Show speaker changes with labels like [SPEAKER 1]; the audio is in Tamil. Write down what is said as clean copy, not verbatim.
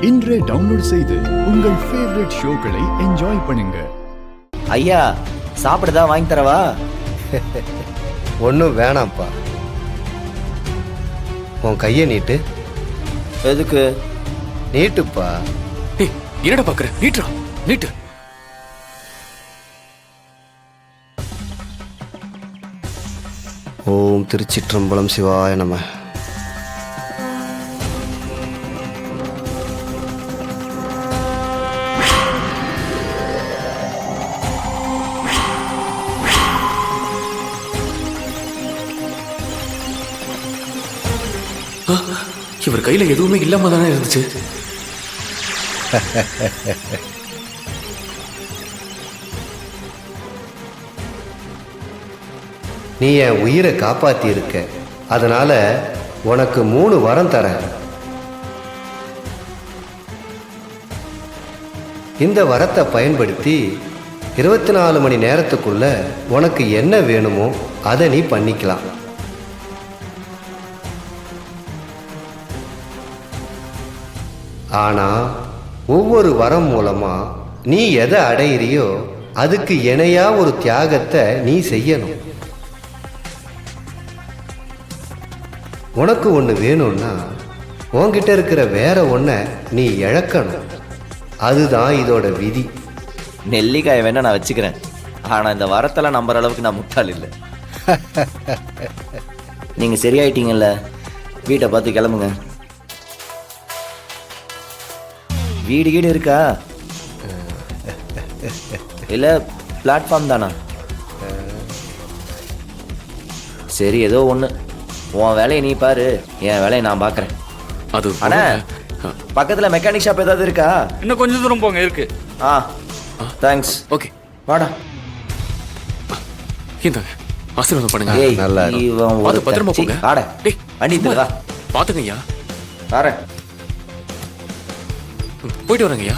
[SPEAKER 1] இன்றே டவுன்லோட் செய்து உங்கள் ஃபேவரட் ஷோக்களை என்ஜாய் பண்ணுங்க.
[SPEAKER 2] ஐயா சாப்பிடுதா வாங்கி தரவா?
[SPEAKER 3] ஒன்றும் வேணாம்ப்பா. உன் கையை நீட்டு.
[SPEAKER 2] எதுக்கு?
[SPEAKER 3] நீட்டுப்பா.
[SPEAKER 4] என்னடா பாக்குற? நீட்டுறா, நீட்டு.
[SPEAKER 3] ஓம் திருச்சிற்றம்பலம் சிவாய நம.
[SPEAKER 4] இவர் கையில எதுவுமே இல்லாம தானே இருந்துச்சு.
[SPEAKER 3] நீ என் உயிரை காப்பாத்தி இருக்க, அதனால உனக்கு 3 வரம் தரேன். இந்த வரத்தை பயன்படுத்தி 24 மணி நேரத்துக்குள்ள உனக்கு என்ன வேணுமோ அதை நீ பண்ணிக்கலாம். ஆனா ஒவ்வொரு வரம் மூலமா நீ எதை அடையிறியோ அதுக்கு இணையா ஒரு தியாகத்தை நீ செய்யணும். உனக்கு ஒன்று வேணும்னா உன்கிட்ட இருக்கிற வேற ஒன்றை நீ இழக்கணும். அதுதான் இதோட விதி.
[SPEAKER 2] நெல்லிக்காய் வேணா நான் வச்சுக்கிறேன், ஆனா இந்த வரத்தெல்லாம் நம்புற அளவுக்கு நான் முட்டாள் இல்லை. நீங்க சரியாயிட்டீங்கல்ல, வீட்டை பார்த்து கிளம்புங்க. வீடு கீடு இருக்கா இல்ல பிளாட்ஃபார்ம் தானா? சரி, ஏதோ ஒண்ணு. உன் வேலையை நீ பாரு, என் வேலையை நான் பாக்குறேன்.
[SPEAKER 4] அது
[SPEAKER 2] ஆனா பக்கத்துல மெக்கானிக் ஷாப் ஏதாவது இருக்கா?
[SPEAKER 4] இன்னும் கொஞ்சம் தூரம் போங்க, இருக்கு.
[SPEAKER 2] தேங்க்ஸ்.
[SPEAKER 4] ஓகே,
[SPEAKER 2] வாடா.
[SPEAKER 4] இந்தாங்க, ஆசீர்வாதம் பண்ணுங்க.
[SPEAKER 2] ஏய்,
[SPEAKER 3] நல்லா
[SPEAKER 2] இவன் ஒரு
[SPEAKER 4] பத்திரமா போங்க.
[SPEAKER 2] வாடா.
[SPEAKER 4] டேய்,
[SPEAKER 2] வண்டி வா.
[SPEAKER 4] பாத்துங்க ஐயா.
[SPEAKER 2] வரேன்.
[SPEAKER 4] போயிட்டு வரேங்க ஐயா.